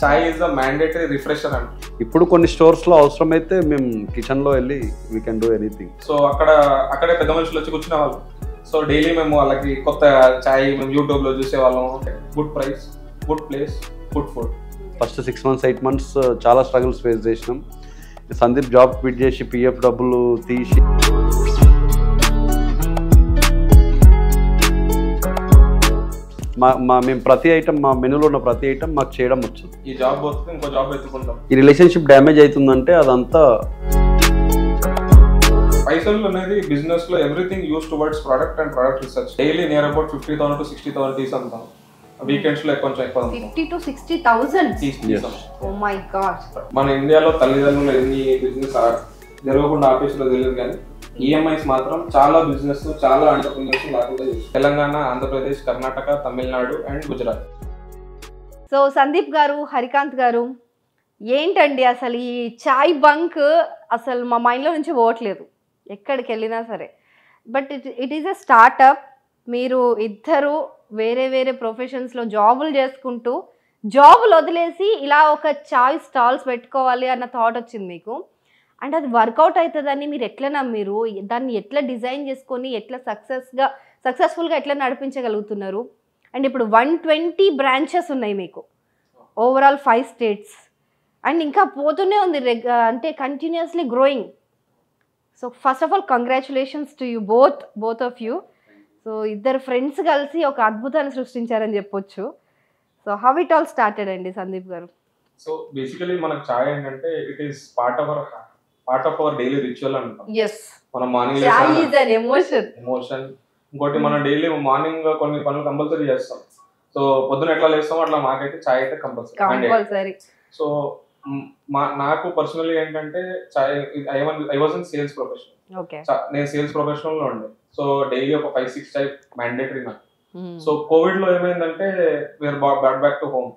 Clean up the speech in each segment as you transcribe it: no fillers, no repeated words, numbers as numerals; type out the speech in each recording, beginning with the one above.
Chai is the mandatory refresher అంట. ఇప్పుడు కొన్ని స్టోర్స్లో అవసరమైతే మేము కిచెన్లో వెళ్ళి we can do anything. So అక్కడే పెద్ద మనుషులు వచ్చి కూర్చునే వాళ్ళు. సో డైలీ మేము వాళ్ళకి కొత్త చాయ్ మేము యూట్యూబ్లో చూసేవాళ్ళం. Good price, good place, good food. First 6 months 8 months చాలా స్ట్రగుల్స్ ఫేస్ చేసినాం. సందీప్ జాబ్ క్విట్ చేసి పిఎఫ్ డబ్బులు తీసి మేము ప్రతి ఐటమ్ మా మెనూలో ఉన్న ప్రతి ఐటమ్ మాకు చేయడం వచ్చింది. ఈ జాబ్ పోతే ఇంకో జాబ్ ఎత్తుకుంటాం. ఈ రిలేషన్షిప్ డ్యామేజ్ అవుతుందంటే అదంతా పైసలు అనేది బిజినెస్ లో everything use towards product and product research. Daily near about 50,000 to 60,000 తీసుకుంటాం. వీకెండ్స్ లో కొంచెం ఎక్కువ 50 to 60,000. Oh my God. మన ఇండియాలో తల్లిదండ్రులు ఎన్ని బిజినెస్ జరగకుండా ఆఫీసులో తెలియదు, కానీ ఈఎంఐస్ మాత్రం చాలా బిజినెస్ చాలా ఎంటర్ప్రెన్యూర్స్ లేకుండా తెలంగాణ, ఆంధ్రప్రదేశ్, కర్ణాటక, తమిళనాడు అండ్ గుజరాత్. సో సందీప్ గారు, హరికాంత్ గారు, ఏంటండి అసలు ఈ చాయ్ బంక్ అసలు మా మైండ్లో నుంచి పోవట్లేదు ఎక్కడికి వెళ్ళినా సరే. But it is a startup. మీరు ఇద్దరు వేరే వేరే ప్రొఫెషన్స్లో జాబులు చేసుకుంటూ జాబులు వదిలేసి ఇలా ఒక చాయ్ స్టాల్స్ పెట్టుకోవాలి అన్న థాట్ వచ్చింది మీకు. అండ్ అది వర్కౌట్ అవుతుందని మీరు ఎట్లా నమ్మిరు? దాన్ని ఎట్లా డిజైన్ చేసుకొని ఎట్లా సక్సెస్ఫుల్గా ఎట్లా నడిపించగలుగుతున్నారు? అండ్ ఇప్పుడు 120 బ్రాంచెస్ ఉన్నాయి మీకు, ఓవరాల్ 5 states, అండ్ ఇంకా పోతూనే ఉంది, అంటే continuously growing. So first of all congratulations to you both of you. So ఇద్దరు ఫ్రెండ్స్ కలిసి ఒక అద్భుతాన్ని సృష్టించారని చెప్పొచ్చు. So how it all started అండి సందీప్ గారు? సో బేసికలీ మనకు చాయ్ ఏంటంటే it is part of our daily ritual అంటాం. మనం మార్నింగ్ ఎమోషన్. ఇంకోటి మనం డైలీ మార్నింగ్ కొన్ని పనులు కంపల్సరీ చేస్తాం. సో పొద్దున ఎట్లా లేస్తామో అట్లా మాకైతే చాయ్ అయితే కంపల్సరీ. సో నాకు పర్సనల్లీ ఏంటంటే చాయ్ I was in sales profession. నేను సేల్స్ ప్రొఫెషనల్ లో ఉండే. సో డైలీ ఒక 5-6 టైప్ మ్యాండేటరీ నాకు. సో కోవిడ్ లో ఏమైందంటే వీఆర్ బ్యాక్ టు హోమ్.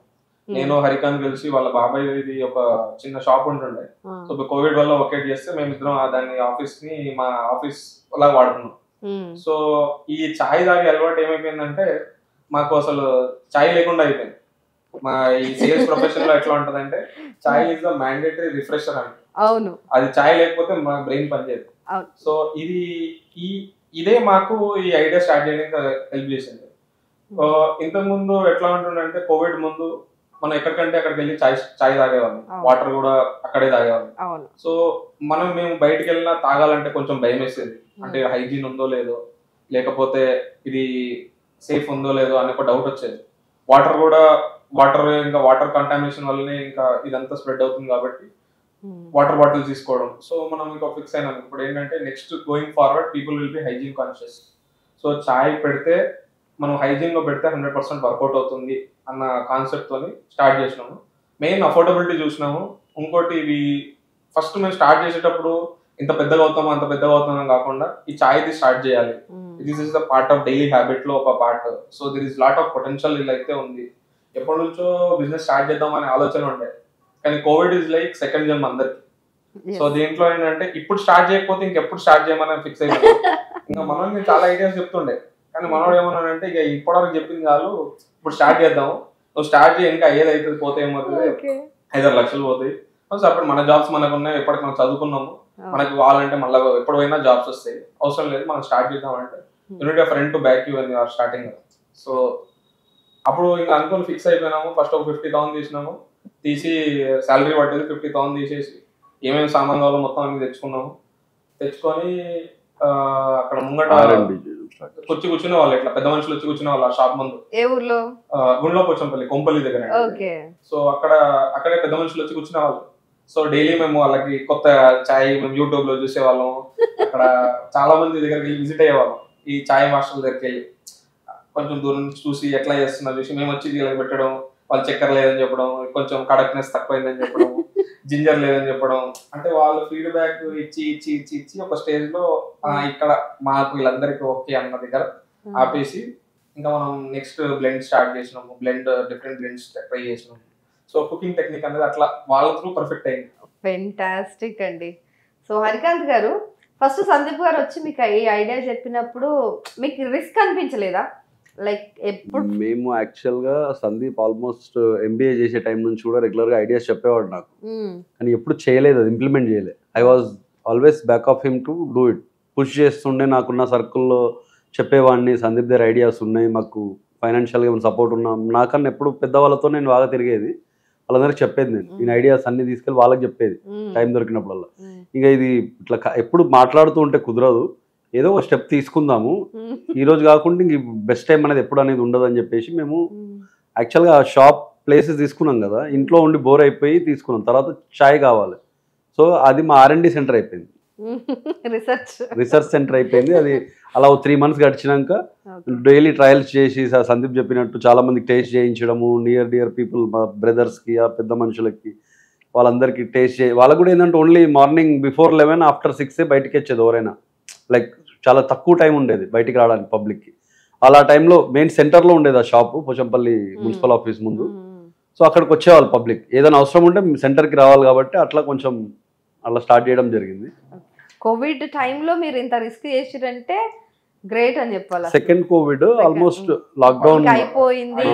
నేను హరికాంత్ కలిసి వాళ్ళ బాబాయ్ ఇది ఒక చిన్న షాప్ ఉంటుండే. సో కోవిడ్ వల్ల ఒకేట్ చేస్తే మేమిద్దరం దాన్ని ఆఫీస్ ని మా ఆఫీస్ అలా వాడుకున్నాం. సో ఈ చాయ్ తాగే అలవాటు ఏమైపోయిందంటే మాకు అసలు చాయ్ లేకుండా అయిపోయింది. మా ఈ సేల్స్ ప్రొఫెషన్ లో ఎట్లా ఉంటదంటే చాయ్ ఈజ్ ద మ్యాండేటరీ రిఫ్రెషర్ అంటే. అవును, అది చాయ్ లేకపోతే మా బ్రెయిన్ పనిచేయదు. సో ఇదే మాకు ఈ ఐడియా స్టార్ట్ చేయడానికి హెల్ప్ చేసింది. ఇంతకు ముందు ఎట్లా ఉంటుందంటే కోవిడ్ ముందు మనం ఎక్కడికంటే అక్కడికి వెళ్ళి చాయ్ తాగేవాళ్ళం, వాటర్ కూడా అక్కడే తాగేవాళ్ళం. సో మేము బయటకు వెళ్ళినా తాగాలంటే కొంచెం భయం వేసేది. అంటే హైజీన్ ఉందో లేదో, లేకపోతే ఇది సేఫ్ ఉందో లేదో అని ఒక డౌట్ వచ్చేది. వాటర్ కంటామినేషన్ వల్లనే ఇంకా ఇదంతా స్ప్రెడ్ అవుతుంది కాబట్టి వాటర్ బాటిల్స్ తీసుకోవడం. సో మనం ఇంకా ఫిక్స్ అయినాం ఇప్పుడు ఏంటంటే next going forward people will be hygiene conscious. So చాయ్ పెడితే మనం హైజీన్ లో పెడితే 100% వర్కౌట్ అవుతుంది అన్న కాన్సెప్ట్ తోని స్టార్ట్ చేసినాము. మెయిన్ అఫోర్డబిలిటీ చూసినాము. ఇంకోటి ఇవి ఫస్ట్ మేము స్టార్ట్ చేసేటప్పుడు ఇంత పెద్దగా అవుతామని కాకుండా ఈ చాయ్ది స్టార్ట్ చేయాలి. This is the part of daily habit లో ఒక part. So there is lot of potential ఇలా అయితే ఉంది. ఎప్పటి నుంచో బిజినెస్ స్టార్ట్ చేద్దాం అనే ఆలోచన ఉండే, కానీ కోవిడ్ ఇస్ లైక్ సెకండ్ జన్మ అందరికి. సో దీంట్లో ఏంటంటే ఇప్పుడు స్టార్ట్ చేయకపోతే ఇంకెప్పుడు స్టార్ట్ చేయమని ఫిక్స్ అయిపోయింది. ఇంకా మనం చాలా ఐడియాస్ చెప్తుండే, కానీ మనోడు ఏమన్నాడంటే ఇక ఇప్పటివరకు చెప్పింది చాలు, ఇప్పుడు స్టార్ట్ చేద్దాము. నువ్వు స్టార్ట్ చేయ ఇంకా అయ్యేది అవుతుంది, పోతే ఏమవుతుంది 5-6 లక్షలు పోతాయి. సో అప్పుడు మన జాబ్స్ మనకు ఉన్నాయి, ఎప్పటికి మనం చదువుకున్నాము, మనకు కావాలంటే మళ్ళీ ఎప్పుడు పోయినా జాబ్స్ వస్తాయి, అవసరం లేదు మనం స్టార్ట్ చేద్దామంటే unit of friend to back you అని ఆర్ స్టార్టింగ్. సో అప్పుడు ఇంకా అనుకుని ఫిక్స్ అయిపోయినాము. ఫస్ట్ ఒక 50,000 తీసినాము, తీసి శాలరీ పట్టేది 50,000 తీసేసి ఏమేమి సామాన్ కావాలో మొత్తం అన్ని తెచ్చుకొని అక్కడ ముంగట కూర్చునే వాళ్ళు, ఇట్లా పెద్ద మనుషులు వచ్చి కూర్చునే వాళ్ళు ఆ షాప్ ముందు. ఏ ఊర్లో? గుండ్లో పోచంపల్లి, కొంపల్లి దగ్గర. సో అక్కడే పెద్ద మనుషులు వచ్చి కూర్చునే వాళ్ళు. సో డైలీ మేము వాళ్ళకి కొత్త చాయ్ మేము యూట్యూబ్ లో చూసేవాళ్ళం. అక్కడ చాలా మంది దగ్గరికి వెళ్ళి విజిట్ అయ్యేవాళ్ళం. ఈ చాయ్ మాస్టర్ల దగ్గరికి వెళ్ళి కొంచెం దూరం నుంచి చూసి ఎట్లా చేస్తున్నారు చూసి మేము వచ్చి వీళ్ళకి పెట్టడం, వాళ్ళు చక్కెర లేదని చెప్పడం, కొంచెం కడక్నెస్ తక్కువైందని చెప్పడం, జింజర్ లేదని చెప్పడం. అంటే వాళ్ళు ఫీడ్బ్యాక్ ఇచ్చి ఒక స్టేజ్ లో ఇక్కడ మాకు వీళ్ళందరికీ ఓకే అన్న దగ్గర ఆపేసి ఇంకా మనం నెక్స్ట్ బ్లెండ్ స్టార్ట్ చేసినాము. డిఫరెంట్ బ్లెండ్స్ ట్రై చేసినాము. సో కుకింగ్ టెక్నిక్ అనేది అట్లా వాళ్ళ త్రూ పర్ఫెక్ట్ అయింది. ఫెంటాస్టిక్ అండి. సో హరికాంత్ గారు, ఫస్ట్ సందీప్ గారు వచ్చి మీకు ఈ ఐడియా చెప్పినప్పుడు మీకు రిస్క్ అనిపించలేదా? లైక్ ఎప్పుడు మేము యాక్చువల్గా సందీప్ ఆల్మోస్ట్ ఎంబీఏ చేసే టైం నుంచి కూడా రెగ్యులర్గా ఐడియాస్ చెప్పేవాడు నాకు, కానీ ఎప్పుడు చేయలేదు, అది ఇంప్లిమెంట్ చేయలేదు. I was always back of him to do it. Push చేస్తుండే, నాకున్న సర్కిల్లో చెప్పేవాడిని, సందీప్ దగ్గర ఐడియాస్ ఉన్నాయి, మాకు ఫైనాన్షియల్గా సపోర్ట్ ఉన్నాం. నాకన్నా ఎప్పుడు పెద్దవాళ్ళతో నేను బాగా తిరిగేది, వాళ్ళందరికీ చెప్పేది, నేను ఐడియాస్ అన్ని తీసుకెళ్ళి వాళ్ళకి చెప్పేది టైం దొరికినప్పుడల్లా. ఇంకా ఇది ఇట్లా ఎప్పుడు మాట్లాడుతూ ఉంటే కుదరదు, ఏదో ఒక స్టెప్ తీసుకుందాము, ఈ రోజు కాకుండా ఇంక బెస్ట్ టైం అనేది ఎప్పుడు అనేది ఉండదు అని చెప్పేసి మేము యాక్చువల్గా షాప్ ప్లేసెస్ తీసుకున్నాం కదా, ఇంట్లో ఉండి బోర్ అయిపోయి తీసుకున్నాం. తర్వాత చాయ్ కావాలి, సో అది మా R&D సెంటర్ అయిపోయింది, రీసెర్చ్ సెంటర్ అయిపోయింది. అది అలా 3 months గడిచినాక డైలీ ట్రయల్స్ చేసి సందీప్ చెప్పినట్టు చాలా మందికి టేస్ట్ చేయించడము, నియర్ డియర్ పీపుల్, మా బ్రదర్స్కి, ఆ పెద్ద మనుషులకి, వాళ్ళందరికీ టేస్ట్ వాళ్ళకు కూడా ఏంటంటే ఓన్లీ మార్నింగ్ బిఫోర్ 11 ఆఫ్టర్ 6 బయటికి వచ్చేది ఎవరైనా. లైక్ చాలా తక్కువ టైం ఉండేది బయటికి రావడానికి పబ్లిక్కి. అలా టైంలో మెయిన్ సెంటర్లో ఉండేది ఆ షాపు, పోచంపల్లి మున్సిపల్ ఆఫీస్ ముందు. సో అక్కడికి వచ్చేవాళ్ళు పబ్లిక్, ఏదైనా అవసరం ఉంటే సెంటర్కి రావాలి కాబట్టి అట్లా కొంచెం అలా స్టార్ట్ చేయడం జరిగింది. కోవిడ్ టైంలో మీరు ఇంత రిస్క్ చేసిరంటే గ్రేట్ అని చెప్పాలి. సెకండ్ కోవిడ్ ఆల్మోస్ట్ లాక్డౌన్ అయిపోయింది,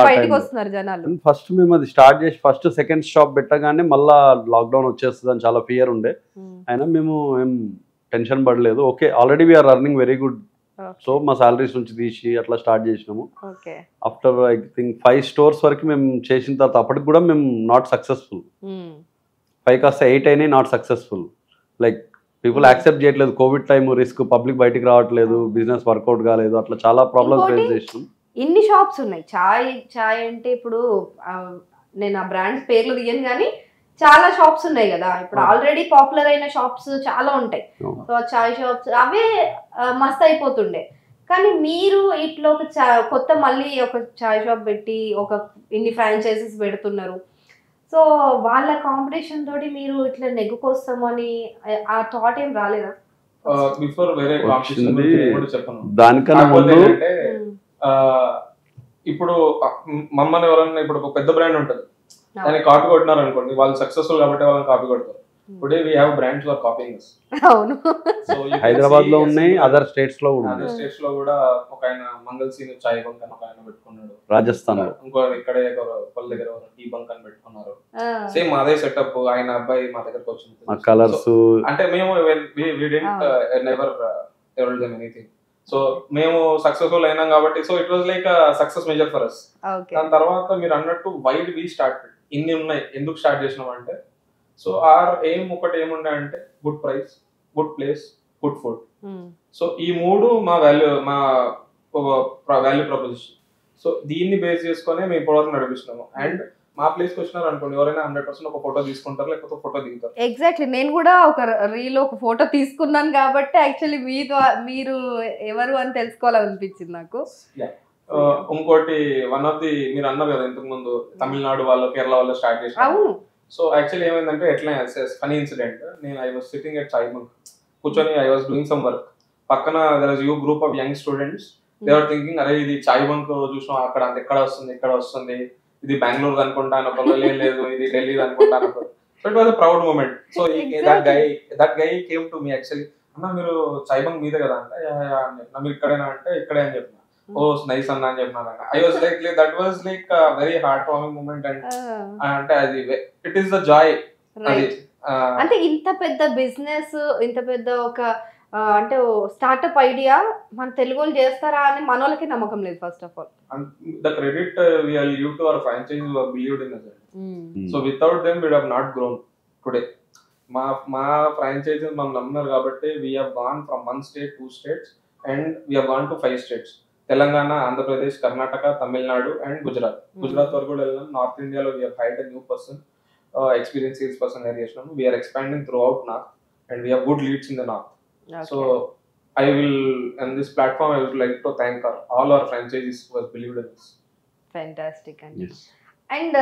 బయటకు వస్తున్నారు జనాలు. ఫస్ట్ మేము అది స్టార్ట్ చేసి ఫస్ట్ సెకండ్ షాప్ పెట్టగానే మళ్ళా లాక్డౌన్ వచ్చేస్తుంది అని చాలా ఫియర్ ఉండే, అయినా మేము ఏం టెన్షన్ పడలేదు. Okay, already we're earning very good, so మా సాలరీస్ నుంచి తీసి అట్లా స్టార్ట్ చేసినాము. ఆఫ్టర్ ఐ థింక్ 5 stores వరకు మేము చేసిన తర్వాత అప్పటికి కూడా మేము నాట్ సక్సెస్ఫుల్, 5 కాస్త 8 అయినాయి not successful. Like people accept చేయట్లేదు, కోవిడ్ టైం రిస్క్, పబ్లిక్ బయటికి రావట్లేదు, బిజినెస్ వర్కౌట్ కాలేదు, అట్లా చాలా ప్రాబ్లమ్స్ ఫేస్ చేసినాం. ఇన్ని షాప్స్ ఉన్నాయి, చాయ్ అంటే ఇప్పుడు నేను ఆ బ్రాండ్స్ పేర్లు తీయను కానీ చాలా షాప్స్ ఉన్నాయి కదా, ఇప్పుడు ఆల్రెడీ పాపులర్ అయిన షాప్స్ చాలా ఉంటాయి. సో చాయ్ షాప్స్ అవే మస్త్ అయిపోతుండే, కానీ మీరు ఇట్లా ఒక కొత్త మళ్ళీ ఒక చాయ్ షాప్ పెట్టి ఇన్ని ఫ్రాంచైజెస్ పెడుతున్నారు. సో వాళ్ళ కాంపిటీషన్ తోటి మీరు ఇట్లా నెగ్గుకొస్తామని ఆ థాట్ ఏం రాలేదా? బిఫోర్ వేరే చెప్పను, దానికన్నా ముందు ఇప్పుడు మమ్మల్ని ఎవరైనా ఇప్పుడు ఒక పెద్ద బ్రాండ్ ఉంటుంది, దాన్ని కాపీ కొట్టినారు అనుకోండి, వాళ్ళు సక్సెస్ఫుల్ కాబట్టి వాళ్ళని కాపీ కొడతారు. Today we have brands are copying us. అవును, హైదరాబాద్ లో ఉన్నాయి, అదర్ స్టేట్స్ లో ఉన్నాయి. అదర్ స్టేట్స్ లో కూడా ఒక ఆయన మంగళ సీన్ చాయ్ బంక్ అని ఒక ఆయన పెట్టుకున్నాడు, రాజస్థాన్ లో. ఇంకో ఇక్కడే పల్లె దగ్గర టీ బంక్ అని పెట్టుకున్నారు. సేమ్ అదే సెటప్, ఆయన అబ్బాయి మా దగ్గరకు వచ్చింది. కలర్స్ అంటే మేము never told them anything. So మేము సక్సెస్ఫుల్ అయినాం కాబట్టి, so it was like success measure for us. దాని తర్వాత మీరు అన్నట్టు వై వి స్టార్ట్, ఇన్ని ఉన్నాయి ఎందుకు స్టార్ట్ చేసినాం అంటే, సో ఆర్ ఎయిమ్ ఒకటి ఏముండే అంటే good price, good place, good food. So ఈ 3 మా వాల్యూ ప్రపోజిషన్. సో దీన్ని బేస్ చేసుకుని మేము ఇప్పటివరకు నడిపిస్తున్నాము. అండ్ మా ప్లేస్కి వచ్చినారు అనుకోండి, ఎవరైనా 100% ఒక ఫోటో తీసుకుంటారు, లేకపోతే ఫోటో దిగుతారు. ఎగ్జాక్ట్లీ, నేను కూడా ఒక రీల్ ఒక ఫోటో తీసుకున్నాను కాబట్టి యాక్చువల్లీ మీరు ఎవరు అని తెలుసుకోవాలనిపించింది నాకు. ఇంకోటి వన్ ఆఫ్ ది మీరు అన్నారు కదా ఇంతకు ముందు, తమిళనాడు వాళ్ళు, కేరళ వాళ్ళు స్టార్ట్ చేశారు. సో యాక్చువల్లీ ఏమైందంటే, ఎట్లా ఫనీ ఇన్సిడెంట్, నేను I was sitting at Chai Bunk కూర్చొని, I was doing some work. పక్కన there is you group of young students, they are thinking, అరే ఇది చాయ్ బంక్ చూసినాం, అక్కడ అంత ఎక్కడ వస్తుంది, ఇది బెంగళూరు అనుకుంటా అనుకో, లేదు ఇది ఢిల్లీ అనుకుంటా అనుకో. So it was a proud moment. So that guy came to me actually, అన్న మీరు చాయ్ బంక్ మీదే కదా అంటే, మీరు ఇక్కడేనా అంటే ఇక్కడే అని చెప్పిన. ఓ నైస్ అన్న అని చెప్పినాను. I was like that was like very heart warming moment. And అంటే అది ఇట్ ఈస్ ద జాయ్. అంటే ఇంత పెద్ద బిజినెస్, ఇంత పెద్ద ఒక అంటే స్టార్ట్అప్ ఐడియా మన తెలుగు వాళ్ళు చేస్తారా అని మన వాళ్ళకి నమ్మకం లేదు first of all. The credit we will give to our franchises who have believed in us. So without them we would have not grown today. మా ఫ్రాంచైజీస్ మనం నమ్మినారు కాబట్టి we have gone from 1 state 2 states and we have gone to 5 states. Telangana, Andhra Pradesh, Karnataka, Tamil Nadu and Gujarat వరకు కూడా వెళ్ళాం. North ఇండియాలో we have hired a new person, experience sales person hire చేసినాము. We are expanding throughout north and we have good leads in the north. So I will, on this platform, I would like to thank all our franchisees who have believed in us. Fantastic. And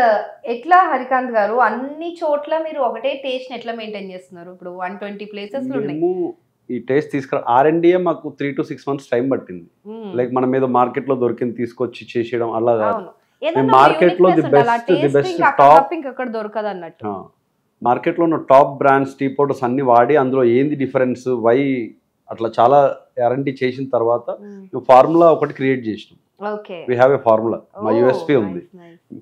ఎట్లా హరికాంత్ గారు అన్ని చోట్ల మీరు ఒకటే taste ఎట్లా maintain చేస్తున్నారు? ఇప్పుడు 120 places ఉన్నాయి. ఈ టేస్ట్ తీసుకురా R&D మాకు 3 to 6 months టైం పట్టింది. లైక్ మనం ఏదో మార్కెట్ లో దొరికింది తీసుకొచ్చి చేసేయడం అలా కాదు. మార్కెట్ లో ది బెస్ట్ టాప్ అక్కడ దొరకదు అన్నట్టు. మార్కెట్ లో ఉన్న టాప్ బ్రాండ్స్, టీ పౌడర్స్ అన్ని వాడి అందులో ఏంది డిఫరెన్స్, వై అట్లా చాలా గ్యారంటీ చేసిన తర్వాత నువ్వు ఫార్ములా ఒకటి క్రియేట్ చేసినాం. వీ హ్యావ్ ఏ ఫార్ములా, మా యూఎస్పీ ఉంది.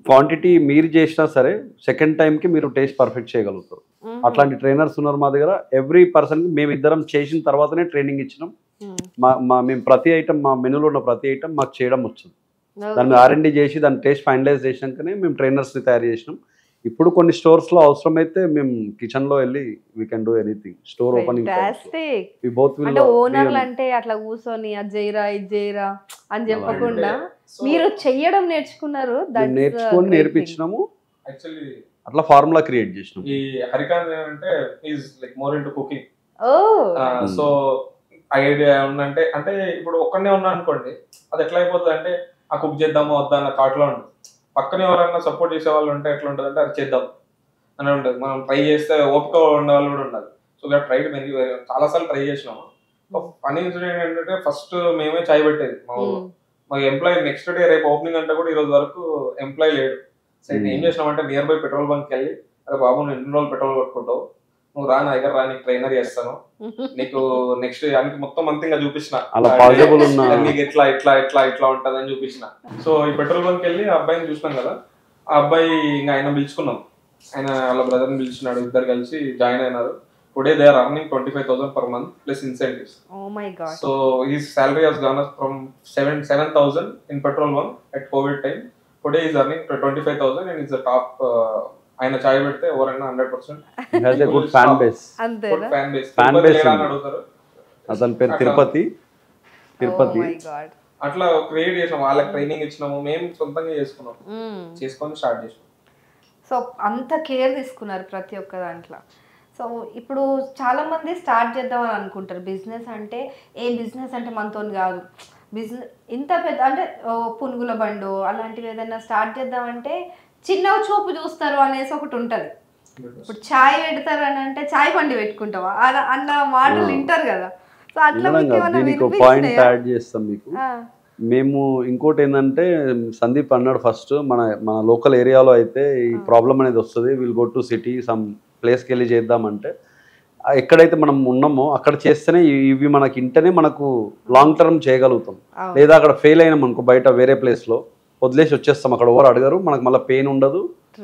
క్వాంటిటీ మీరు చేసినా సరే సెకండ్ టైంకి మీరు టేస్ట్ పర్ఫెక్ట్ చేయగలుగుతారు. అట్లాంటి ట్రైనర్స్ ఉన్నారు మా దగ్గర. ఎవ్రీ పర్సన్కి మేమిద్దరం చేసిన తర్వాతనే ట్రైనింగ్ ఇచ్చినాం. మేము ప్రతి ఐటమ్, మా మెనూలో ఉన్న ప్రతి ఐటమ్ మాకు చేయడం వచ్చింది. దాన్ని R&D చేసి దాని టేస్ట్ ఫైనలైజ్ చేసినాకనే మేము ట్రైనర్స్ని తయారు చేసినాం. ఇప్పుడు కొన్ని స్టోర్స్లో అవసరమైతే మేము కిచెన్లో వెళ్ళి we can do anything. Store opening ఓనర్లు అంటే అట్లా కూర్చొని అది చేయరా ఇది చేయరా అని చెప్పకుండా మీరు చెయ్యడం నేర్చుకున్నారు, నేర్చుకొని నేర్పించినాము. యాక్చువల్లీ అట్లా ఫార్ములా క్రియేట్ చేసినాం. ఈ హరికాంత్ అంటే is like more into cooking. So idea ఉందంటే, అంటే ఇప్పుడు ఒక్కనే ఉన్నా అనుకోండి, అది ఎట్లా అయిపోతుంది అంటే ఆ కుక్ చేద్దామా వద్దా అన్న థాట్లో ఉంటుంది. పక్కన ఎవరైనా సపోర్ట్ చేసే వాళ్ళు ఉంటే ఎట్లా ఉంటుంది అంటే అది చేద్దాం అని ఉంటుంది. మనం ట్రై చేస్తే ఓపిక ఉండే వాళ్ళు కూడా ఉండాలి. సో వీ ట్రై చాలాసార్లు ట్రై చేసినాము. ఫనీ ఇన్సిడెంట్ ఏంటంటే ఫస్ట్ మేమే చాయ్ పెట్టేది మాకు ఎంప్లాయీ. నెక్స్ట్ డే రేపు ఓపెనింగ్ అంటే కూడా ఈ రోజు వరకు ఎంప్లాయీ లేడు. సో ఏం చేసినామంటే నియర్ బై పెట్రోల్ బంక్కి వెళ్ళి, అరే బాబు నువ్వు ఎన్ని రోజులు పెట్రోల్ కొట్టుకుంటావు, నువ్వు రా నా దగ్గర రా, నీకు ట్రైనర్ చేస్తాను, నీకు నెక్స్ట్ దానికి మొత్తం అంతంగా చూపించిన, నీకు ఎట్లా ఇట్లా ఇట్లా ఇట్లా ఉంటుంది అని చూపించిన. సో ఈ పెట్రోల్ బంక్ వెళ్ళి ఆ అబ్బాయిని చూసినాం కదా, ఆ అబ్బాయి ఇంకా ఆయన పిలుచుకున్నాం. ఆయన వాళ్ళ బ్రదర్ని పిలిచినాడు, ఇద్దరు కలిసి జాయిన్ అయినారు. Today they are earning 25,000 per month plus incentives. Oh my god. So his salary has gone up from 7,000 in petrol bunk at COVID time. Today he is earning 25,000 and is the top. ఆయన చాయ్ పెడితే ఎవరైనా 100% has a good fan base. Good fan base. అడుగుతారు. అతని పేరు Tirupati. Oh my god. అట్లా create చేసాం, వాళ్ళకి training ఇచ్చినాము, మేము సొంతంగా చేసుకున్నాం, చేసుకొని స్టార్ట్ చేసాం. సో అంత కేర్ తీసుకున్నారు ప్రతి ఒక్క దాంట్లో. సో ఇప్పుడు చాలామంది స్టార్ట్ చేద్దామని అనుకుంటారు బిజినెస్ అంటే. ఏం బిజినెస్ అంటే మనతో కాదు, బిజినెస్ ఇంత పెద్ద అంటే పునుగుల బండు అలాంటివి ఏదైనా స్టార్ట్ చేద్దామంటే చిన్న చూపు చూస్తారు అనేసి ఒకటి ఉంటుంది. ఇప్పుడు ఛాయ్ పెడతారు అని అంటే ఛాయ్ బండి పెట్టుకుంటావా అన్న మాటలు వింటారు కదా. సో అట్లా పాయింట్ యాడ్ చేస్తాం మీకు. మేము ఇంకోటి ఏంటంటే సందీప్ అన్నాడు ఫస్ట్, మన లోకల్ ఏరియాలో అయితే ఈ ప్రాబ్లం అనేది వస్తుంది, will go to city some ప్లేస్కి వెళ్ళి చేద్దామంటే ఎక్కడైతే మనం ఉన్నామో అక్కడ చేస్తేనే ఇవి మనకి ఇంటనే మనకు లాంగ్ టర్మ్ చేయగలుగుతాం. లేదా అక్కడ ఫెయిల్ అయినాం అనుకో బయట వేరే ప్లేస్లో వదిలేసి వచ్చేస్తాం, అక్కడ ఎవరు అడగరు, మనకు మళ్ళీ పెయిన్ ఉండదు,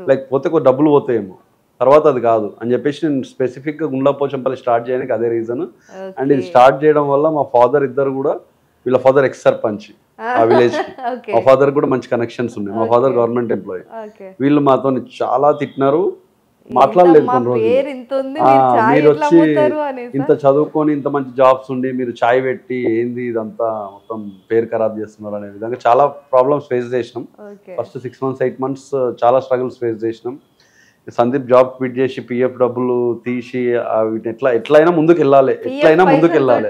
లేకపోతే కొంచెం డబ్బులు పోతాయేమో తర్వాత అది కాదు అని చెప్పేసి నేను స్పెసిఫిక్గా గుండ్లాపోచంపల్లి స్టార్ట్ చేయడానికి అదే రీజన్. అండ్ ఇది స్టార్ట్ చేయడం వల్ల మా ఫాదర్ ఇద్దరు కూడా, వీళ్ళ ఫాదర్ ఎక్స్ సర్పంచ్ ఆ విలేజ్, మా ఫాదర్ కూడా మంచి కనెక్షన్స్ ఉన్నాయి. మా ఫాదర్ గవర్నమెంట్ ఎంప్లాయీ. వీళ్ళు మాతో చాలా తిట్టినారు, మాట్లాడలేదు కొన్ని రోజులు. మీరు వచ్చి ఇంత చదువుకొని ఇంత మంచి జాబ్స్ ఉండి మీరు చాయ్ పెట్టి ఏంది ఇదంతా మొత్తం పేరు ఖరాబ్ చేస్తున్నారు అనే విధంగా చాలా ప్రాబ్లమ్స్ ఫేస్ చేసినాం. ఫస్ట్ 6 months 8 months చాలా స్ట్రగుల్స్ ఫేస్ చేసినాం. సందీప్ జాబ్ క్విట్ చేసి PF డబ్బులు తీసి ఎట్లయినా ముందుకు వెళ్ళాలి, ఎట్లయినా ముందుకు వెళ్ళాలి.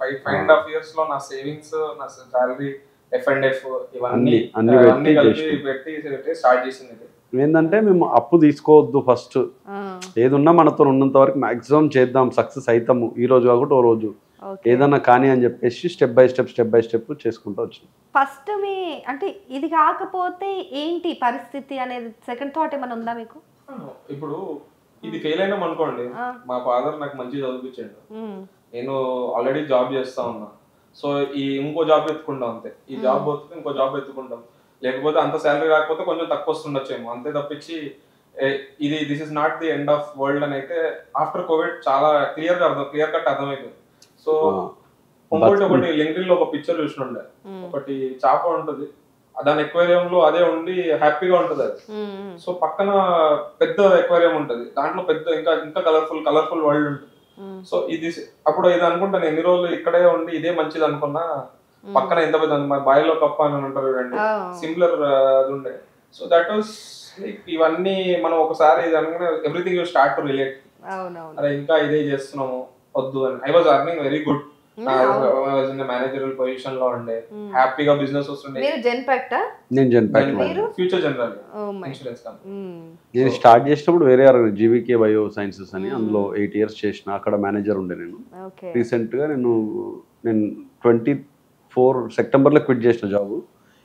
5.5 years లో నా సేవింగ్స్, నా సాలరీ, F&F ఇవన్నీ పెట్టి స్టార్ట్ చేసింది. ఏంటంటే మేము అప్పు తీసుకోవద్దు, ఫస్ట్ ఏదున్నా మనతో ఉన్నంత వరకు మాక్సిమం చేద్దాం, సక్సెస్ అవుతాము, ఈ రోజు కాకుండా ఓ రోజు ఏదన్నా కానీ అని చెప్పేసి స్టెప్ బై స్టెప్ చేసుకుంటూ వచ్చింది. ఫస్ట్ మీ అంటే ఇది కాకపోతే ఏంటి పరిస్థితి అనేది సెకండ్ థాట్ ఏమైనా ఉందా మీకు? ఇప్పుడు ఇది ఫెయిల్ అయినాం అనుకోండి, మా ఫాదర్ నాకు మంచి చదివించాడు, నేను ఆల్రెడీ జాబ్ చేస్తా ఉన్నా, సో ఈ ఇంకో జాబ్ ఎత్తుకుంటాం అంతే, ఈ జాబ్ పోతే ఇంకో జాబ్ ఎత్తుకుంటాం, లేకపోతే అంత శాలరీ రాకపోతే కొంచెం తక్కువ వస్తుండొచ్చేమో అంతే తప్పించి ఇది this is not the end of world అని అయితే ఆఫ్టర్ కోవిడ్ చాలా క్లియర్ కట్ అర్థమైపోయింది. సో ఒకటి లింక్డ్ఇన్ లో ఒక పిక్చర్ చూసినుండే, ఒకటి చేప ఉంటది, దాని ఎక్వేరియం లో అదే ఉండి హ్యాపీగా ఉంటది అది. సో పక్కన పెద్ద ఎక్వేరియం ఉంటది, దాంట్లో పెద్ద ఇంకా కలర్ఫుల్ వరల్డ్ ఉంటుంది. సో ఇది అప్పుడు ఇది అనుకుంటాను, ఎన్ని రోజులు ఇక్కడే ఉండి ఇదే మంచిది అనుకున్నా, పక్కన ఎంత పెద్ద బాయిలో కప్ప అని ఉంటారు చూడండి, సిమిలర్ అది ఉండే. సో దట్ వాస్ లైక్ ఇవన్నీ మనం ఒకసారి ఇది అనుకునే everything you start to relate, అరే ఇంకా ఇదే చేస్తున్నాము వద్దు అని. I was earning very good, managerial position లో ఉండే, హ్యాపీగా బిజినెస్ వస్తుండే. ఫ్యూచర్ జనరల్ ఇన్సూరెన్స్ కంపెనీ నేను స్టార్ట్ చేసినప్పుడు వేరే GVK బయో సైన్సెస్ అని, అందులో 8 years చేసిన, అక్కడ మేనేజర్ ఉండే నేను. రీసెంట్ గా నేను 24 September క్విట్ చేసిన జాబ్.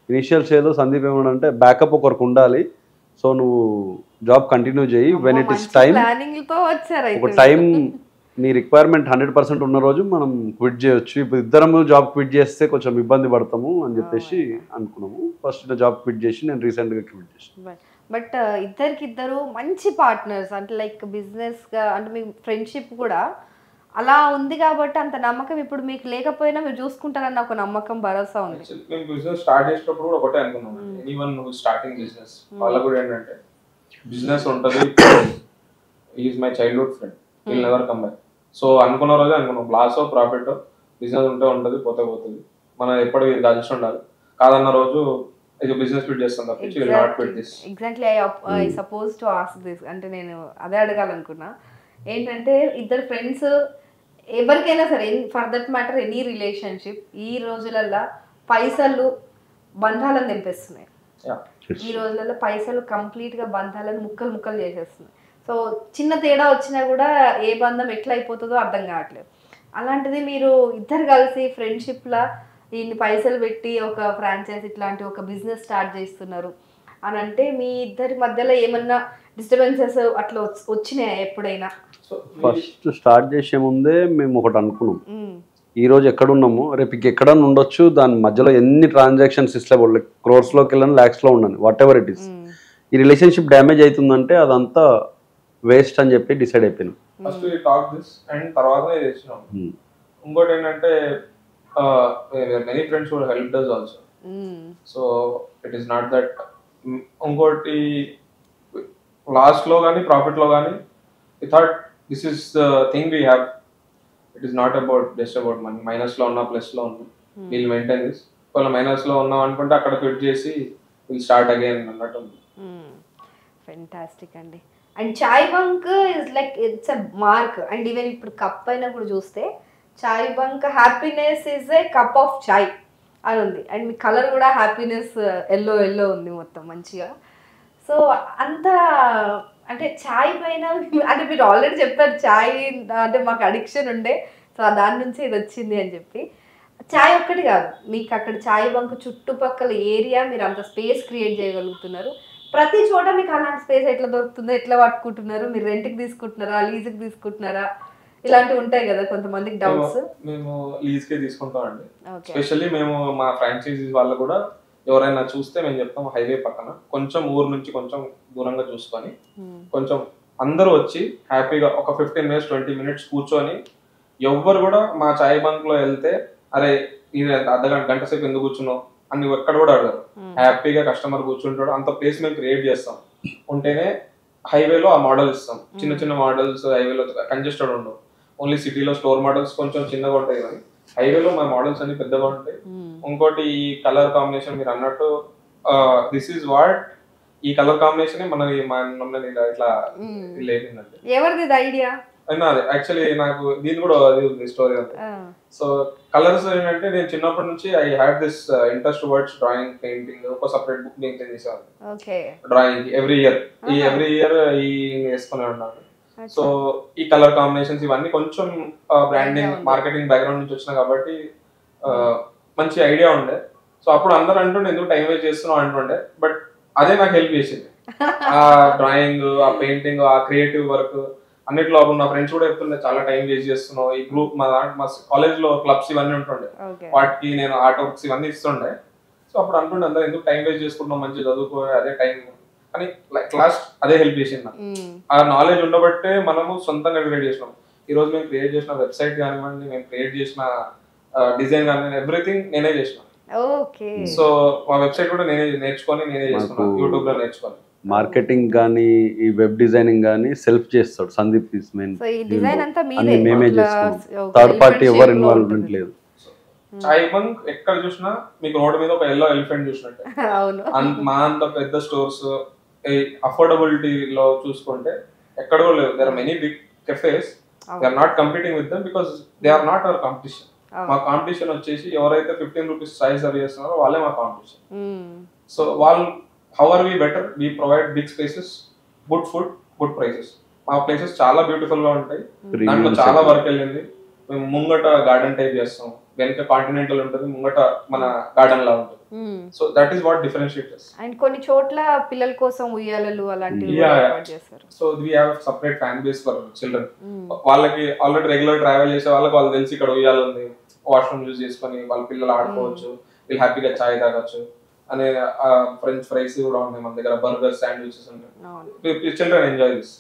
ఇనిషియల్స్ ఏదో సందీప్ ఏమంటే బ్యాకప్ ఒకరికి ఉండాలి, సో నువ్వు జాబ్ కంటిన్యూ చేయి, వెన్ ఇట్ ఇస్ టైం ఒక టైం నీ రిక్వైర్మెంట్ 100% ఉన్న రోజు మనం క్విట్ చేయొచ్చు. ఇప్పుడు ఇద్దరము జాబ్ క్విట్ చేస్తే కొంచెం ఇబ్బంది పడతాము అని చెప్పేసి అనుకున్నాము. ఫస్ట్ జాబ్ క్విట్ చేసి నేను రీసెంట్గా క్విట్ చేసాను. బట్ ఇద్దరు మంచి పార్ట్నర్స్, అంటే లైక్ బిజినెస్గా అంటే మీ ఫ్రెండ్షిప్ కూడా అలా ఉంది కాబట్టి అంత నమ్మకం ఇప్పుడు మీకు లేకపోయినా మీరు చూసుకుంటారన్న ఒక నమ్మకం, భరోసా ఉంది. మేము బిజినెస్ స్టార్ట్ చేసినప్పుడు కూడా ఒకటే అనుకున్నాం, ఎనీవన్ హూ స్టార్టింగ్ బిజినెస్ వాళ్ళకు కూడా ఏంటంటే బిజినెస్ ఉంటుంది, is my childhood friend, will never come back. So అనుకున్న రోజే అనుకున్నాం, లాస్ ప్రాఫిట్ బిజినెస్ ఉంటే ఉంటుంది, పోతే పోతుంది, మనం ఎప్పుడు కలిసి ఉండాలి. కాదన్న రోజు ఇది బిజినెస్ క్విట్ చేస్తాం తప్పించి will not quit this. Exactly I suppose to ask this, అంటే నేను అదే అడగాలనుకున్నా. ఏంటంటే ఇద్దరు ఫ్రెండ్స్ ఎవరికైనా సరే, for that matter any relationship, ఈ రోజులల్లో పైసలు బంధాలను తెంపేస్తున్నాయి. ఈ రోజులలో పైసలు కంప్లీట్గా బంధాలను ముక్కలు ముక్కలు చేసేస్తున్నాయి. సో చిన్న తేడా వచ్చినా కూడా ఏ బంధం ఎట్లా అయిపోతుందో అర్థం కావట్లేదు. అలాంటిది మీరు ఇద్దరు కలిసి ఫ్రెండ్షిప్లా ఇన్ని పైసలు పెట్టి ఒక ఫ్రాంచైజ్ ఇట్లాంటి ఒక బిజినెస్ స్టార్ట్ చేస్తున్నారు అని అంటే మీ ఇద్దరి మధ్యలో ఏమన్నా డిస్టర్బెన్సెస్ అట్లా వచ్చినాయా ఎప్పుడైనా? ఫస్ట్ స్టార్ట్ చేసే ముందే మేము ఒకటి అనుకున్నాం, ఈ రోజు ఎక్కడ ఉన్నాము రేపు ఎక్కడన్నా ఉండొచ్చు, దాని మధ్యలో ఎన్ని ట్రాన్సాక్షన్స్ ఇస్తా క్రోర్స్లోకి వెళ్ళను, ల్యాక్స్లో ఉన్నాను, వాట్ ఎవర్ ఇట్ ఈస్. ఈ రిలేషన్షిప్ డ్యామేజ్ అవుతుందంటే అదంతా వేస్ట్ అని చెప్పి డిసైడ్ అయిపోయినాం. ఫస్ట్ టాక్ దిస్ అండ్ తర్వాత చేసినాం. ఇంకోటి ఏంటంటే many friends who helped us also. So it is not that ఇంకోటి లాస్ట్ లో కానీ ప్రాఫిట్ లో కానీ we thought this is the thing we have, it is not about just about money. Minus లో ఉన్నా ప్లస్ లో ఉన్నా we'll maintain this. ఒకవేళ మైనస్ లో ఉన్నాం అనుకుంటే అక్కడ క్విట్ చేసి we'll start again అన్నట్టు ఉంది. ఫెంటాస్టిక్ అండి. And Chai Bunk is like it's a mark. And even ఇప్పుడు కప్ అయినా కూడా చూస్తే Chai Bunk happiness is a cup of chai అని ఉంది. అండ్ మీ కలర్ కూడా హ్యాపీనెస్ ఎల్లో ఎల్లో ఉంది మొత్తం మంచిగా. సో అంత అంటే చాయ్ పైన అంటే మీరు ఆల్రెడీ చెప్పారు చాయ్ అంటే మాకు అడిక్షన్ ఉండే, సో దాని నుంచి ఇది వచ్చింది అని చెప్పి. చాయ్ ఒక్కటి కాదు, మీకు అక్కడ చాయ్ బంక్ చుట్టుపక్కల ఏరియా మీరు అంత స్పేస్ క్రియేట్ చేయగలుగుతున్నారు. ప్రతి చోట మీకు అలాంటి స్పేస్ ఎట్లా దొరుకుతుందో, ఎట్లా పట్టుకుంటున్నారు, మీరు రెంట్కి తీసుకుంటున్నారా, లీజుకి తీసుకుంటున్నారా, ఇలాంటివి ఉంటాయి కదా కొంతమందికి డౌట్స్. మేము లీజ్ కే తీసుకుంటాం అండి. స్పెషల్లీ మేము మా ఫ్రాంచైజీ వాళ్ళు కూడా ఎవరైనా చూస్తే మేము చెప్తాం హైవే పక్కన కొంచెం ఊరు నుంచి కొంచెం దూరంగా చూసుకొని కొంచెం అందరూ వచ్చి హ్యాపీగా ఒక 15 minutes 20 minutes కూర్చొని ఎవ్వరు కూడా మా చాయ్ బంక్ లో వెళ్తే అరే ఇది గంట సేపు ఎందుకు కూర్చున్నావు అని ఎక్కడ కూడా అడగరు. హ్యాపీగా కస్టమర్ కూర్చుంటాడు, అంత ప్లేస్ మేము క్రియేట్ చేస్తాం. ఉంటేనే హైవేలో ఆ మోడల్ ఇస్తాం. చిన్న చిన్న మోడల్స్ హైవేలో కంజెస్టెడ్ ఉండవు. ఓన్లీ సిటీలో స్టోర్ మోడల్స్ కొంచెం చిన్నగా ఉంటాయి కానీ హైవేలో మా మోడల్స్ అన్ని పెద్దగా ఉంటాయి. ఇంకోటి ఈ కలర్ కాంబినేషన్ మీరు అన్నట్టు దిస్ ఈజ్ వాట్, ఈ కలర్ కాంబినేషన్ మన ఇట్లా లేదండి. ఎవరిది ఐడియా? అదే యాక్చువల్లీ నాకు దీని కూడా అది ఉంది స్టోరీ అంతా. సో కలర్స్ ఏంటంటే నేను చిన్నప్పటి నుంచి I had this interest words drawing, painting, ఒక సపరేట్ బుక్ మెయింటైన్ చేసేవాళ్ళు డ్రాయింగ్ ఎవ్రీ ఇయర్. ఈ వేసుకునే ఉన్నాను. సో ఈ కలర్ కాంబినేషన్స్ ఇవన్నీ కొంచెం బ్రాండింగ్ మార్కెటింగ్ బ్యాక్గ్రౌండ్ నుంచి వచ్చినా కాబట్టి మంచి ఐడియా ఉండే. సో అప్పుడు అందరూ అంటుండే ఎందుకు టైం వేస్ట్ చేస్తున్నావు అంటుండే, బట్ అదే నాకు హెల్ప్ చేసింది. ఆ డ్రాయింగ్, ఆ పెయింటింగ్, ఆ క్రియేటివ్ వర్క్ అన్నిట్లో. నా ఫ్రెండ్స్ కూడా చెప్తుండే చాలా టైం వేస్ట్ చేస్తున్నావు. ఈ గ్రూప్ మా కాలేజ్ లో క్లబ్స్ ఇవన్నీ ఉంటుండే, వాటికి నేను ఆర్ట్ వర్క్స్ ఇవన్నీ ఇస్తుండే. సో అప్పుడు అంటుండే అందరూ ఎందుకు టైం వేస్ట్ చేసుకుంటున్నావు, మంచి చదువుకో, అదే టైం అని లాస్ట్ అదే హెల్ప్ చేసింది నాకు. ఆ నాలెడ్జ్ ఉండబట్టే మనము సొంతంగా క్రియేట్ చేసినాం. ఈ రోజు మేము క్రియేట్ చేసిన వెబ్సైట్ కానివ్వండి, మేము క్రియేట్ చేసిన డిజైన్ కానివ్వండి, ఎవ్రీథింగ్ నేనే చేసిన. సో మా వెబ్సైట్ కూడా నేనే నేర్చుకొని నేనే చేసుకున్నాను, యూట్యూబ్ లో నేర్చుకొని. మార్కెటింగ్ కానీ ఈ వెబ్ డిజైనింగ్ కానీ సెల్ఫ్ చేస్తాడు సందీప్. మేమే చేస్తాం, థర్డ్ పార్టీ ఎవరు ఇన్వాల్వ్మెంట్ లేదు. చాయ్ బంక్ ఎక్కడ చూసినా మీకు రోడ్డు మీద ఒక ఎల్లో ఎలిఫెంట్ చూసినట్టే. మా అంత పెద్ద స్టోర్స్ అఫోర్డబిలిటీ లో చూసుకుంటే ఎక్కడ కూడా లేవు. There are many big cafes, they are not competing with them because they are not our competition. మా కాంపిటీషన్ వచ్చేసి ఎవరైతే 15 rupees చాయ్ సర్వ్ చేస్తున్నారో వాళ్ళే మా కాంపిటీషన్. సో వాళ్ళు how are we better? We provide big spaces, good food, good prices. మా places చాలా బ్యూటిఫుల్ గా ఉంటాయి, దాంట్లో చాలా వర్క్ వెళ్ళింది. మేము ముంగట గార్డెన్ టైప్ చేస్తాం, వెనక కాంటినెంటల్ ఉంటుంది, ముంగట మన గార్డెన్ లా ఉంటుంది. So that is what differentiates. And కొన్ని చోట్ల పిల్లల కోసం ఉయ్యాలలు అలాంటివి చేస్తారు. So we have separate fan base for children. వాళ్ళకి ఆల్రెడీ రెగ్యులర్ ట్రావెల్ చేసే వాళ్ళకి వాళ్ళు తెలిసి ఇక్కడ ఉయ్యాలు ఉంది, వాష్రూమ్ యూజ్ చేసుకొని వాళ్ళ పిల్లలు ఆడుకోవచ్చు, వీళ్ళు హ్యాపీగా చాయ్ తాగొచ్చు అనే ఫ్రెంచ్ ఫ్రైస్ కూడా ఉన్నాయి మన దగ్గర, బర్గర్, శాండ్విచెస్ ఉంటాయి. చిల్డ్రన్ ఎంజాయ్ దిస్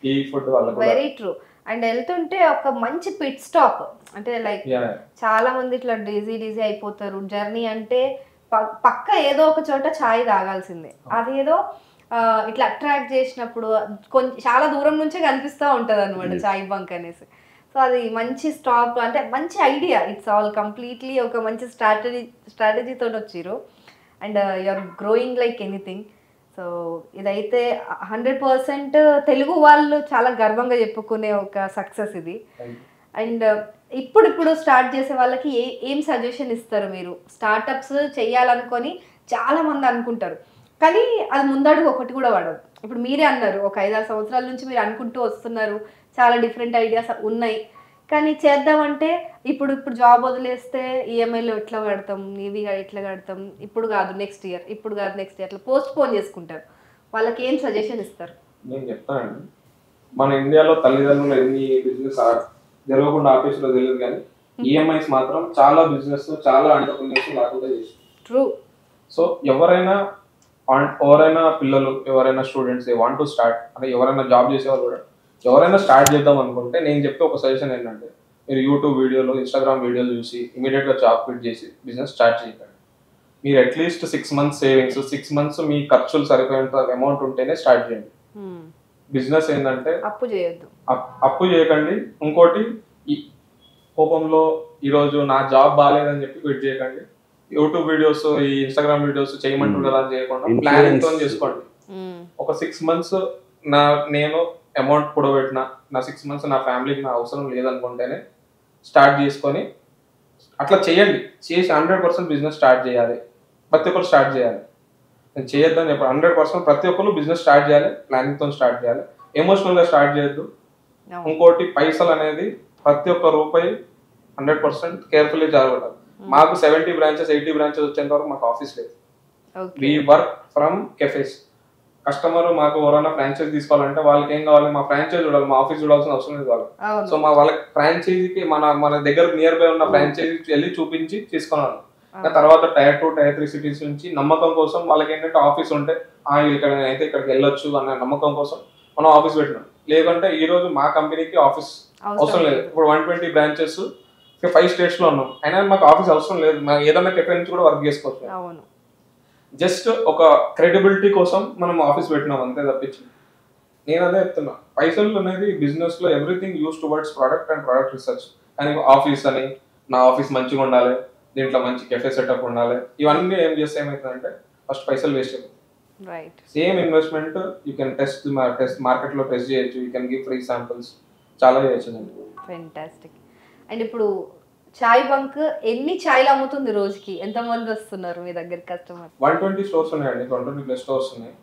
ఈ ఫుడ్ వాళ్ళకి. Very true. అండ్ వెళ్తుంటే ఒక మంచి పిట్ స్టాప్, అంటే లైక్ చాలా మంది ఇట్లా డీజీ అయిపోతారు జర్నీ అంటే పక్క ఏదో ఒక చోట చాయ్ తాగాల్సిందే. అదేదో ఇట్లా అట్రాక్ట్ చేసినప్పుడు కొంచెం చాలా దూరం నుంచే కనిపిస్తూ ఉంటుంది అనమాట చాయ్ బంక్ అనేసి. సో అది మంచి స్టాప్, అంటే మంచి ఐడియా. ఇట్స్ ఆల్ కంప్లీట్లీ ఒక మంచి స్ట్రాటజీతో వచ్చిరు. And you are growing like anything. So ఇదైతే 100% తెలుగు వాళ్ళు చాలా గర్వంగా చెప్పుకునే ఒక సక్సెస్ ఇది. అండ్ ఇప్పుడు స్టార్ట్ చేసే వాళ్ళకి ఏం సజెషన్ ఇస్తారు మీరు? స్టార్టప్స్ చేయాలనుకొని చాలా మంది అనుకుంటారు, కానీ అది ముందడుగు ఒకటి కూడా పడదు. ఇప్పుడు మీరే అన్నారు, ఒక 5-6 సంవత్సరాల నుంచి మీరు అనుకుంటూ వస్తున్నారు, చాలా డిఫరెంట్ ఐడియాస్ ఉన్నాయి, కానీ చేద్దామంటే ఇప్పుడు జాబ్ వదిలేస్తే ఈఎంఐలో ఎట్లా కడతాం, ఇవి ఎట్లా కడతాం, ఇప్పుడు కాదు నెక్స్ట్ ఇయర్, ఇప్పుడు కాదు నెక్స్ట్ ఇయర్, అట్లా పోస్ట్ పోన్ చేసుకుంటారు. వాళ్ళకి ఏం సజెషన్ ఇస్తారు? నేను చెప్తానండి, మన ఇండియాలో తల్లిదండ్రులు ఎన్ని బిజినెస్ జరగకుండా ఆఫీసులో తెలియదు, కానీ ఈఎంఐస్ మాత్రం చాలా బిజినెస్, చాలా ఎంటర్ప్రెన్యూర్స్ లేకుండా చేసి. ట్రూ. సో ఎవరైనా పిల్లలు, ఎవరైనా స్టూడెంట్స్ వాంట్ టు స్టార్ట్, అంటే ఎవరైనా జాబ్ చేసేవాళ్ళు కూడా ఎవరైనా స్టార్ట్ చేద్దాం అనుకుంటే నేను చెప్పే ఒక సజెషన్ ఏంటంటే, మీరు యూట్యూబ్ వీడియోలు, ఇన్స్టాగ్రామ్ వీడియోలు చూసి ఇమీడియట్గా జాబ్ క్విట్ చేసి బిజినెస్ స్టార్ట్ చేయకండి. మీరు అట్లీస్ట్ 6 months సేవింగ్స్, 6 months మీ ఖర్చులు సరిపోయేంత అమౌంట్ ఉంటేనే స్టార్ట్ చేయండి. బిజినెస్ ఏంటంటే అప్పు చేయొద్దు, అప్పు చేయకండి. ఇంకోటి, ఈ కోపంలో ఈరోజు నా జాబ్ బాగాలేదని చెప్పి క్విట్ చేయకండి. యూట్యూబ్ వీడియోస్, ఈ ఇన్స్టాగ్రామ్ వీడియోస్ చేయమంటారు కదా అని చేయకుండా ప్లానింగ్ తో చేసుకోండి. ఒక 6 months నేను అమౌంట్ కూడబెట్టిన, నా 6 months నా ఫ్యామిలీకి నా అవసరం లేదనుకుంటేనే స్టార్ట్ చేసుకొని అట్లా చేయండి. చేసి 100% బిజినెస్ స్టార్ట్ చేయాలి. ప్రతి ఒక్కరు స్టార్ట్ చేయాలి. నేను చేయొద్దని చెప్పాను. 100% ప్రతి ఒక్కరు బిజినెస్ స్టార్ట్ చేయాలి, ప్లానింగ్తో స్టార్ట్ చేయాలి, ఎమోషనల్గా స్టార్ట్ చేయొద్దు. ఇంకోటి, పైసలు అనేది ప్రతి ఒక్క రూపాయి 100% కేర్ఫుల్లీ జరగదు. మాకు 70 branches 80 branches వచ్చేంత వరకు మాకు ఆఫీస్ లేదు. We work from cafes. Customer మాకు ఎవరైనా ఫ్రాంచైజ్ తీసుకోవాలంటే వాళ్ళకి ఏం కావాలి, మా ఫ్రాంచైజ్ చూడాలి, మా ఆఫీస్ చూడాల్సిన అవసరం లేదు వాళ్ళకి. సో వాళ్ళకి ఫ్రాంచైజీకి మన దగ్గర నియర్ బై ఉన్న ఫ్రాంచైజీ వెళ్ళి చూపించి తీసుకున్నాను. తర్వాత Tier 2 Tier 3 సిటీస్ నుంచి నమ్మకం కోసం వాళ్ళకి ఏంటంటే ఆఫీస్ ఉంటే ఇక్కడ అయితే ఇక్కడికి వెళ్ళొచ్చు అనే నమ్మకం కోసం మనం ఆఫీస్ పెట్టినాం. లేదంటే ఈ రోజు మా కంపెనీకి ఆఫీస్ అవసరం లేదు. ఇప్పుడు 120 branches 5 states లో ఉన్నాం, అయినా మాకు ఆఫీస్ అవసరం లేదు. మాకు ఏదైనా కెఫే నుంచి కూడా వర్క్ చేసుకోవచ్చు. జస్ట్ ఒక క్రెడిబిలిటీ కోసం మనం ఆఫీస్ పెట్టినాం అంతే తప్పించి. నేను అదే చెప్తున్నా, పైసలు అనేది బిజినెస్ లో everything use towards product and product research. కానీ ఆఫీస్ అని, నా ఆఫీస్ మంచిగా ఉండాలి, దీంట్లో మంచి కెఫే సెటప్ ఉండాలి, ఇవన్నీ ఏం చేస్తే ఏమవుతుందంటే ఫస్ట్ పైసలు వేస్ట్ అవుతుంది. Same investment you can test market లో టెస్ట్ చేయొచ్చు, you can give free samples, చాలా చేయొచ్చు. ఫెంటాస్టిక్. అండ్ ఇప్పుడు చాయ్ బంక్ ఎన్ని చాయ్లు అమ్ముతుంది రోజుకి? ఎంత మంది వస్తున్నారు మీ దగ్గర కస్టమర్? 120 స్టోర్స్ ఉన్నాయండి, 120+ స్టోర్స్ ఉన్నాయి.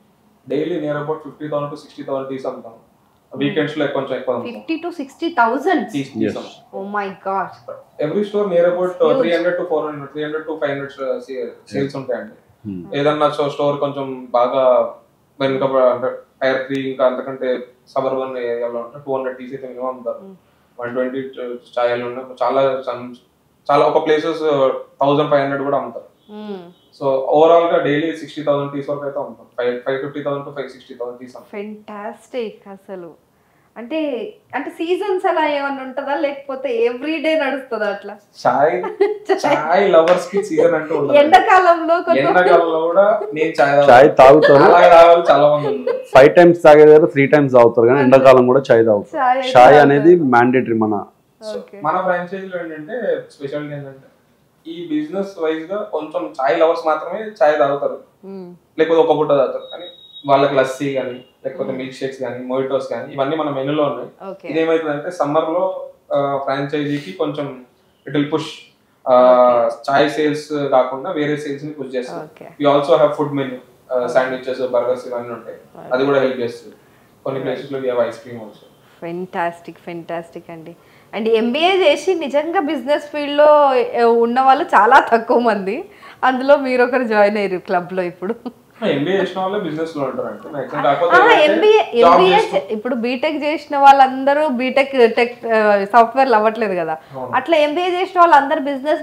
Daily near about 50,000 to 60,000 teas అమ్ముతాం. వీకెండ్స్ లో కొంచెం ఎక్కువ 50,000 to 60,000 teas. Oh my god. Every store near about 300 to 400 300 to 500 sales ఉంటాయండి. ఏదన్నా స్టోర్ కొంచెం బాగా వెనుక అంటే Tier 3 ఇంకా అంతకంటే సబర్బన్ ఏరియాలో ఉంటే 200 టీస్ అయితే మినిమం అమ్ముతారు. 120 చాయలు ఉన్నాయి. చాలా ఒక ప్లేసెస్ 1,500 కూడా అమ్ముతారు. సో ఓవరాల్ గా డైలీ 60,000 టీస్ వరకు అయితే అమ్ముతాం. 550,000 to 560,000 టీస్. ఫెంటాస్టిక్. అసలు అంటే సీజన్స్ అలా ఏమన్నా ఉంటుందా, లేకపోతే ఎవ్రీడే నడుస్తుందా అట్లా? చాయ్ లవర్స్ కి సీజన్ అంటూ ఉండదు. ఎండాకాలంలో కూడా నేను చాయ్ తాగుతారు, చాలా మంది 5 times తాగేదారు 3 times తాగుతారు, కానీ ఎండాకాలం కూడా చాయ్ తాగుతారు. చాయ్ అనేది మ్యాండేటరీ. మన ఫ్రాంచైజీలో ఏంటంటే స్పెషాలిటీ ఏంటంటే ఈ బిజినెస్ వైజ్ గా కొంచెం చాయ్ లవర్స్ మాత్రమే చాయ్ తాగుతారు, లేకపోతే ఒక పూట తాగుతారు. కానీ వాళ్ళకి లస్సీ కానీ, లేకపోతే మిల్క్ షేక్స్ కానీ, మొయిటోస్ కానీ, ఇవన్నీ మన మెనూలో ఉన్నాయి. ఇదేమైతుందంటే సమ్మర్ లో ఫ్రాంచైజీకి కొంచెం it will push chai sales కాకుండా వేరే సేల్స్ ని పుష్ చేస్తారు. We also have food menu, sandwiches, burgers ఇవన్నీ ఉంటాయి, అది కూడా హెల్ప్ చేస్తుంది. కొన్ని ప్లేసెస్ లో we have ice cream also. Fantastic అండి. అండ్ ఎంబీఏ చేసి నిజంగా బిజినెస్ ఫీల్డ్లో ఉన్న వాళ్ళు చాలా తక్కువ మంది, అందులో మీరు ఒకరు జాయిన్ అయ్యారు క్లబ్లో ఇప్పుడు. ఎంబీఏ చేసిన వాళ్ళే బిజినెస్ లో ఉంటారంటే maximum కాకపోతే ఎంబీఏ job చేస్తూ- ఇప్పుడు బీటెక్ చేసిన వాళ్ళందరూ బీటెక్ టెక్ సాఫ్ట్వేర్ అవ్వట్లేదు కదా, అట్లా ఎంబీఏ చేసిన వాళ్ళు అందరు బిజినెస్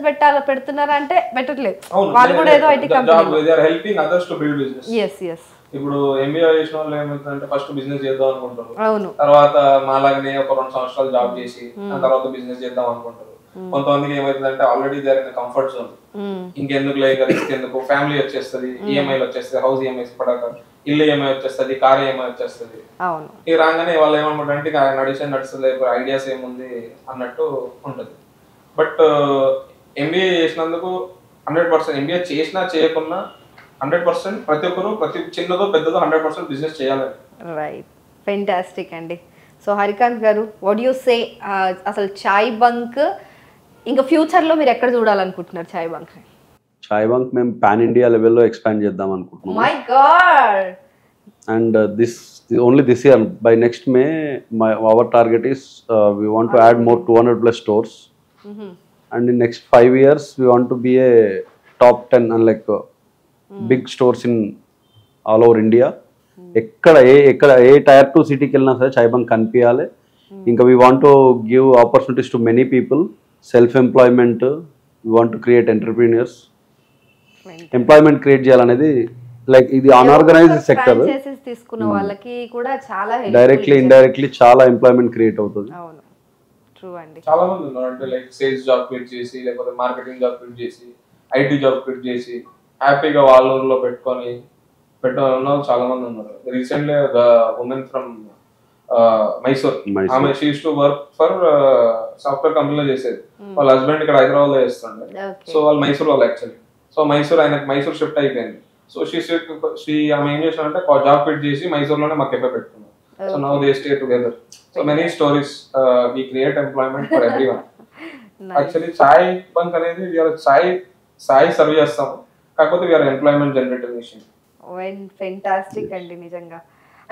పెడుతున్నారు అంటే పెట్టట్లేదు, అవును, వాళ్ళు కూడా ఏదో IT company. they are helping others to build business. Yes yes. ఇప్పుడు ఎంబీఏ చేసిన వాళ్ళు ఏమవుతుందంటే ఫస్ట్ బిజినెస్ చేద్దాం అనుకుంటారు, అవును. తర్వాత మాలాగనే ఒక 2 సంవత్సరాలు జాబ్ చేసి ఆ తర్వాత బిజినెస్ చేద్దాం అనుకుంటారు. కొంతమందికి ఏమవుతుందంటే already there in comfort zone, ఇంకెందుకు లేక రిస్క్ ఎందుకు, ఫ్యామిలీ వచ్చేస్తుంది, ఈఎంఐలు వచ్చేస్తుంది, హౌస్ ఈఎంఐస్ పడాక ఇల్లు ఈఎంఐ వచ్చేస్తుంది, కార్ ఈఎంఐ వచ్చేస్తుంది. అవును. ఇక రాగానే వాళ్ళు ఏమనుకుంటారంటే నడుస్తుంది ఐడియాస్ ఏముంది అన్నట్టు ఉంటుంది. బట్ ఎంబీఏ చేసినందుకు 100% ఎంబీఏ చేసినా చేయకున్నా 100% ప్రతి ఒక్కరు ప్రతి చిన్నదో పెద్దదో 100% బిజినెస్ చేయాలని. రైట్, ఫెంటాస్టిక్ అండి. సో హరికాంత్ గారు, వాట్ యు సే, అసలు చాయ్ బంక్ ఇంకా ఫ్యూచర్లో మీరు ఎక్కడ చూడాలనుకుంటున్నారు చాయ్ బంక్? చాయ్ బంక్ మేము పాన్ ఇండియా లెవెల్లో ఎక్స్పాండ్ చేద్దాం అనుకుంటున్నాం. My God. And only this year, by next May, our target is we want to add more 200 plus stores. And in next 5 years, we want to be a top 10 and like big stores in all over India. ఎక్కడ ఏ tyre 2 సిటీకి వెళ్ళినా సరే చాయ్ bunk కనిపించాలి. ఇంకా we want to give opportunities to many people, self employment, we want to create entrepreneurs, employment create చేయాలనేది. Like ఇది unorganised sector, తీసుకున్న వాళ్ళకి కూడా చాలా డైరెక్ట్లీ ఇండైరెక్ట్లీ చాలా ఎంప్లాయ్మెంట్ క్రియేట్ అవుతుంది. అవును, ట్రూ అండి. చాలా మంది ఉన్నారు అంటే లైక్ సేల్స్ జాబ్ క్రియేట్ చేసి, లేకపోతే మార్కెటింగ్ జాబ్ క్రియేట్ చేసి, ఐటీ జాబ్ క్రియేట్ చేసి హ్యాపీగా వాళ్ళ ఊర్లో పెట్టిన చాలా మంది ఉన్నారు. రీసెంట్లీ ఉమెన్ ఫ్రమ్ మైసూర్, ఆమె she use to work for software కంపెనీలో చేసేది, వాళ్ళ హస్బెండ్ ఇక్కడ హైదరాబాద్ లో చేస్తుండే. సో వాళ్ళు మైసూర్ వాళ్ళు యాక్చువల్లీ. సో ఆయనకు మైసూర్ షిఫ్ట్ అయిపోయింది. సో ఆమె ఏం చేసినంటే జాబ్ క్విట్ చేసి మైసూర్లోనే మా కెఫే పెట్టుకున్నాం. So now they stay together. So many stories, we create employment for everyone. Actually Chai Bunk అనేది చాయ్ సర్వ్ చేస్తాము, కాకపోతే we're employment generator mission. Fantastic అండి నిజంగా.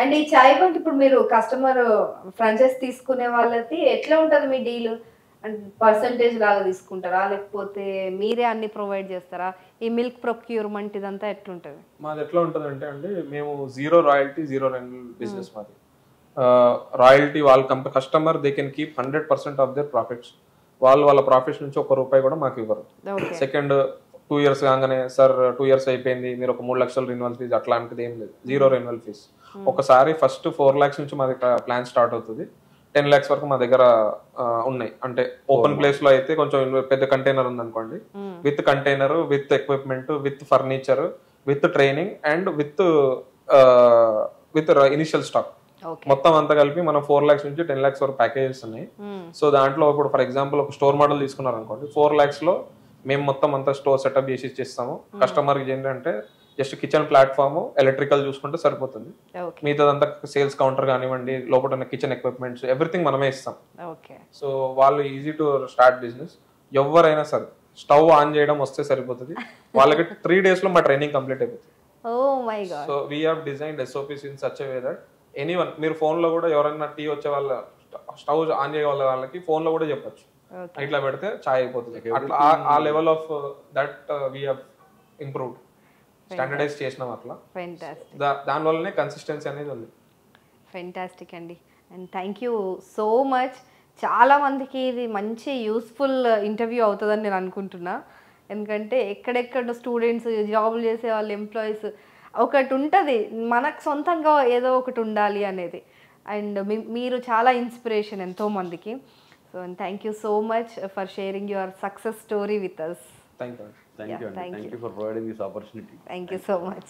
అండ్ ఈ చాయ్ బంక్ ఇప్పుడు మీరు కస్టమర్ ఫ్రాంచైజ్ తీసుకునే వాళ్ళకి ఎట్లా ఉంటుంది మీ డీల్? అండ్ పర్సంటేజ్ లాగా తీసుకుంటారా, లేకపోతే మీరే అన్ని ప్రొవైడ్ చేస్తారా? ఈ మిల్క్ ప్రొక్యూర్మెంట్ ఇదంతా ఎట్లుంటుంది? మాది ఎట్లా ఉంటుంది అంటే అండి, మేము 0 రాయల్టీ 0 రెంటల్ బిజినెస్ మాది. రాయల్టీ వాళ్ళ customer they can keep 100% of their profits. వాళ్ళ ప్రాఫిట్స్ నుంచి ₹1 కూడా మాకు ఇవ్వరు. సెకండ్ 2 ఇయర్స్ కాగానే సార్ 2 ఇయర్స్ అయిపోయింది, మీరు ఒక 3 లక్షలు రెన్యువల్ ఫీజు అట్లాంటిది ఏం లేదు, 0 రెన్యువల్ ఫీజ్. ఒకసారి ఫస్ట్ 4 lakhs నుంచి మా దగ్గర ప్లాన్ స్టార్ట్ అవుతుంది. 10 lakhs వరకు మా దగ్గర ఉన్నాయి. అంటే ఓపెన్ ప్లేస్ లో అయితే కొంచెం పెద్ద కంటైనర్ ఉంది అనుకోండి, with container, with equipment, with furniture, with training and with initial stock మొత్తం అంతా కలిపి మనం 4 lakhs నుంచి 10 lakhs వరకు ప్యాకేజెస్ ఉన్నాయి. సో దాంట్లో ఇప్పుడు ఫర్ ఎగ్జాంపుల్ ఒక స్టోర్ మోడల్ తీసుకున్నారు అనుకోండి, 4 lakhs లో మేము మొత్తం అంతా స్టోర్ సెటప్ చేసి ఇచ్చేస్తాము. కస్టమర్కి ఏంటంటే జస్ట్ కిచెన్ ప్లాట్ఫామ్, ఎలక్ట్రికల్ చూసుకుంటే సరిపోతుంది. మిగతాదంతా సేల్స్ కౌంటర్ కానివ్వండి, లోపల ఉన్న కిచెన్ ఎక్విప్మెంట్స్ ఎవ్రీథింగ్ మనమే ఇస్తాం. సో వాళ్ళు ఈజీ టు స్టార్ట్ బిజినెస్. ఎవరైనా సరే స్టవ్ ఆన్ చేయడం వస్తే సరిపోతుంది, వాళ్ళకి 3 days లో మా ట్రైనింగ్ కంప్లీట్ అయిపోతుంది. So we have designed SOPs in such a way that anyone, మీరు ఫోన్ లో కూడా ఎవరైనా టీ వచ్చే వాళ్ళ స్టవ్ ఆన్ చేయ వాళ్ళకి ఫోన్ లో కూడా చెప్పొచ్చు, ఇట్లా పెడితే చాయ్ అయిపోతుంది. అట్లా ఆ level of that we have improved, standardise చేసినాం అట్లా. దానివల్లనే కన్సిస్టెన్సీ అనేది ఉంది. ఫెంటాస్టిక్ అండి. And thank you so much. చాలా మందికి ఇది మంచి యూస్ఫుల్ ఇంటర్వ్యూ అవుతుందని నేను అనుకుంటున్నా. ఎందుకంటే ఎక్కడెక్కడ స్టూడెంట్స్, జాబులు చేసే వాళ్ళు, ఎంప్లాయీస్ ఒకటి ఉంటుంది, మనకు సొంతంగా ఏదో ఒకటి ఉండాలి అనేది. అండ్ మీరు చాలా ఇన్స్పిరేషన్ ఎంతోమందికి. So thank you so much for sharing your success story with us. Thank you for providing this opportunity. Thank you so much.